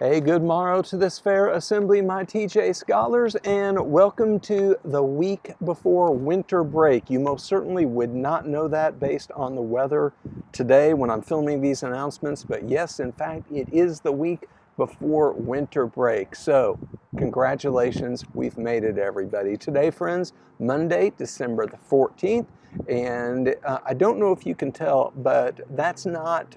Hey, good morrow to this fair assembly, my TJ scholars, and welcome to the week before winter break. You most certainly would not know that based on the weather today when I'm filming these announcements, but yes, in fact, it is the week before winter break. So, congratulations, we've made it, everybody. Today, friends, Monday, December the 14th, and I don't know if you can tell, but that's not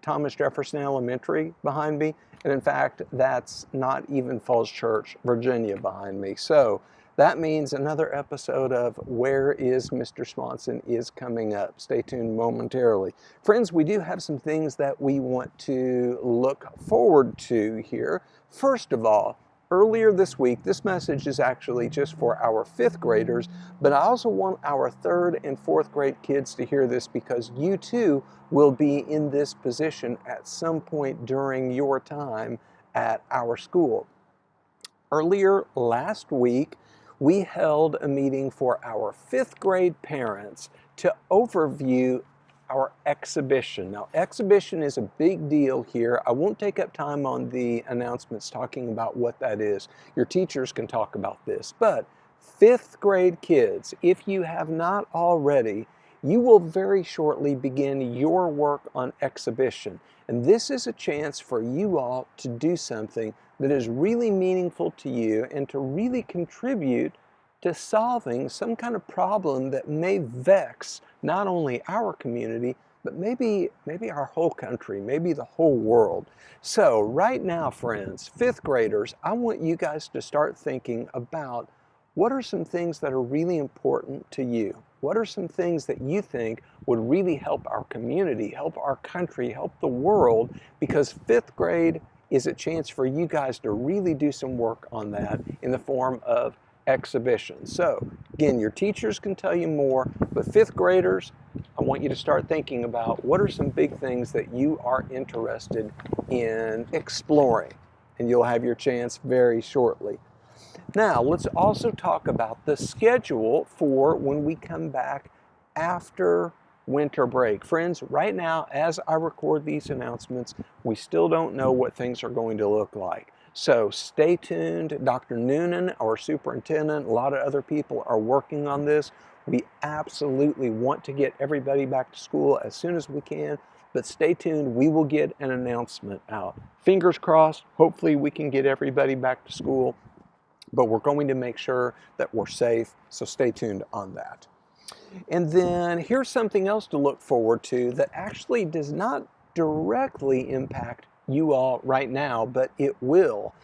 Thomas Jefferson Elementary behind me. And in fact, that's not even Falls Church, Virginia behind me. So that means another episode of Where is Mr. Swanson is coming up. Stay tuned momentarily. Friends, we do have some things that we want to look forward to here. First of all, earlier this week, this message is actually just for our fifth graders, but I also want our third and fourth grade kids to hear this because you too will be in this position at some point during your time at our school. Earlier last week, we held a meeting for our fifth grade parents to overview our exhibition. Now, exhibition is a big deal here. I won't take up time on the announcements talking about what that is. Your teachers can talk about this. But fifth grade kids, if you have not already, you will very shortly begin your work on exhibition. And this is a chance for you all to do something that is really meaningful to you and to really contribute to solving some kind of problem that may vex not only our community, but maybe our whole country, maybe the whole world. So right now, friends, fifth graders, I want you guys to start thinking about what are some things that are really important to you? What are some things that you think would really help our community, help our country, help the world? Because fifth grade is a chance for you guys to really do some work on that in the form of exhibition. So again, your teachers can tell you more, but fifth graders, I want you to start thinking about what are some big things that you are interested in exploring, and you'll have your chance very shortly. Now, let's also talk about the schedule for when we come back after winter break. Friends, right now, as I record these announcements, we still don't know what things are going to look like. So stay tuned. Dr. Noonan, our superintendent, a lot of other people are working on this. We absolutely want to get everybody back to school as soon as we can, but stay tuned. We will get an announcement out. Fingers crossed, hopefully we can get everybody back to school, but we're going to make sure that we're safe, so stay tuned on that. And then here's something else to look forward to that actually does not directly impact you all right now, but it will.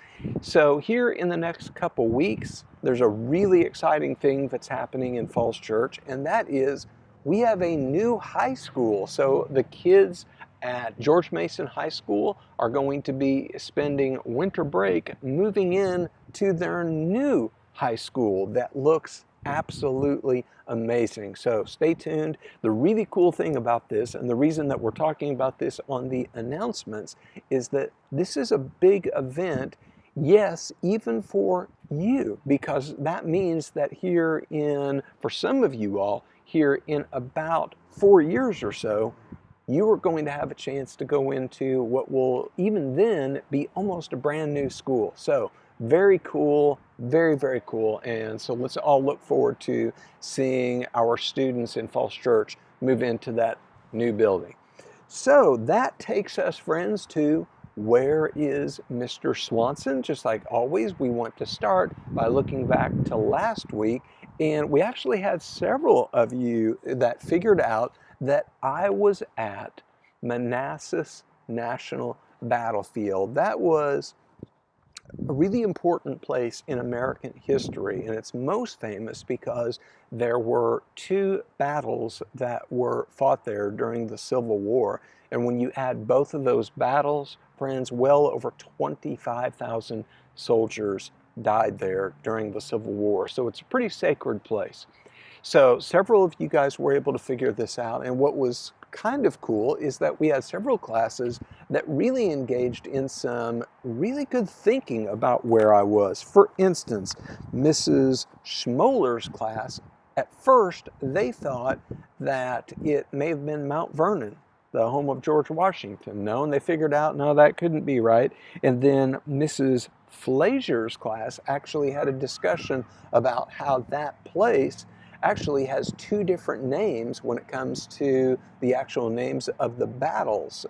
So here in the next couple weeks, there's a really exciting thing that's happening in Falls Church, and that is we have a new high school. So the kids at George Mason High School are going to be spending winter break moving in to their new high school that looks absolutely amazing. So stay tuned. The really cool thing about this, and the reason that we're talking about this on the announcements, is that this is a big event, yes, even for you, because that means that for some of you all, here in about 4 years or so, you are going to have a chance to go into what will even then be almost a brand new school. So very cool, very, very cool. And so let's all look forward to seeing our students in Falls Church move into that new building. So that takes us, friends, to where is Mr. Swanson? Just like always, we want to start by looking back to last week. And we actually had several of you that figured out that I was at Manassas National Battlefield. That was a really important place in American history, and it's most famous because there were two battles that were fought there during the Civil War. And when you add both of those battles, friends, well over 25,000 soldiers died there during the Civil War. So it's a pretty sacred place. So several of you guys were able to figure this out, and what was kind of cool is that we had several classes that really engaged in some really good thinking about where I was. For instance, Mrs. Schmoller's class, at first they thought that it may have been Mount Vernon, the home of George Washington? No, and they figured out, no, that couldn't be right. And then Mrs. Flazier's class actually had a discussion about how that place actually has two different names when it comes to the actual names of the battles.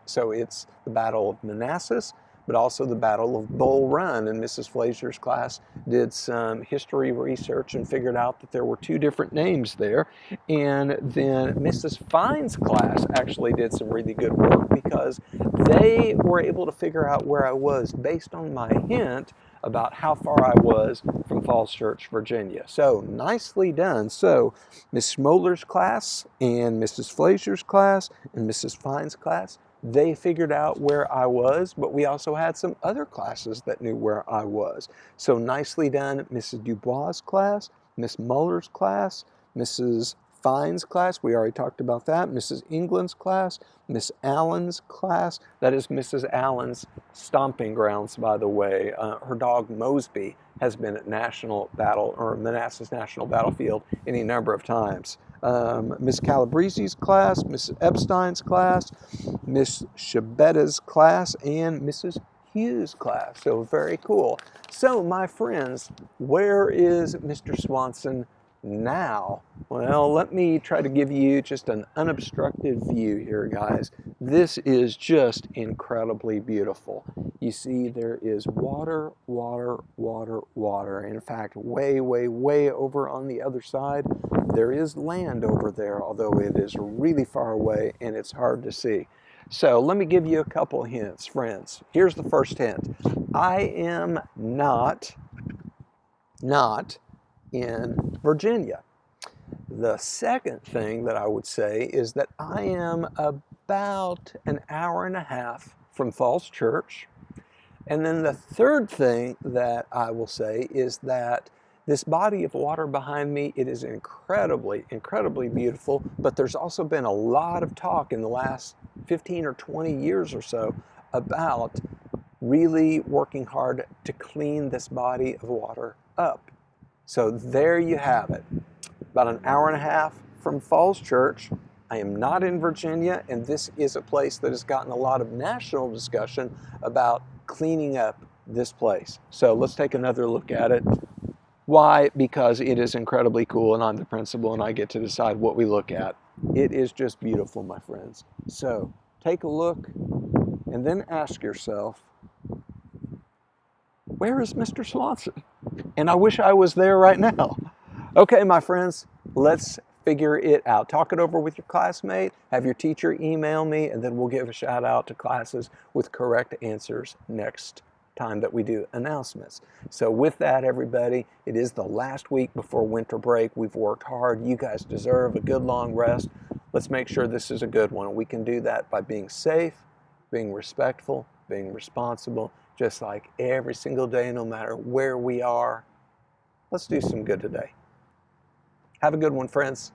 So it's the Battle of Manassas, but also the Battle of Bull Run. And Mrs. Flazier's class did some history research and figured out that there were two different names there. And then Mrs. Fine's class actually did some really good work because they were able to figure out where I was based on my hint about how far I was from Falls Church, Virginia. So nicely done. So Miss Schmoeller's class and Mrs. Flazier's class and Mrs. Fine's class, they figured out where I was, but we also had some other classes that knew where I was. So nicely done, Mrs. Dubois' class, Miss Muller's class, Mrs. Fine's class, we already talked about that, Mrs. England's class, Miss Allen's class, that is Mrs. Allen's stomping grounds, by the way. Her dog Mosby has been at Manassas National Battlefield any number of times. Miss Calabrese's class, Miss Epstein's class, Miss Shabetta's class, and Mrs. Hughes' class. So very cool. So my friends, where is Mr. Swanson now? Well, let me try to give you just an unobstructed view here, guys. This is just incredibly beautiful. You see there is water, water, water, water. In fact, way, way, way over on the other side, there is land over there, although it is really far away and it's hard to see. So let me give you a couple hints, friends. Here's the first hint. I am not in Virginia. The second thing that I would say is that I am about an hour and a half from Falls Church. And then the third thing that I will say is that this body of water behind me, it is incredibly, incredibly beautiful, but there's also been a lot of talk in the last 15 or 20 years or so about really working hard to clean this body of water up. So there you have it. About an hour and a half from Falls Church. I am not in Virginia, and this is a place that has gotten a lot of national discussion about cleaning up this place. So let's take another look at it. Why? Because it is incredibly cool, and I'm the principal, and I get to decide what we look at. It is just beautiful, my friends. So take a look, and then ask yourself, where is Mr. Swanson? And I wish I was there right now. Okay, my friends, let's figure it out. Talk it over with your classmate, have your teacher email me, and then we'll give a shout out to classes with correct answers next time that we do announcements. So with that, everybody, it is the last week before winter break. We've worked hard. You guys deserve a good long rest. Let's make sure this is a good one. We can do that by being safe, being respectful, being responsible, just like every single day, no matter where we are. Let's do some good today. Have a good one, friends.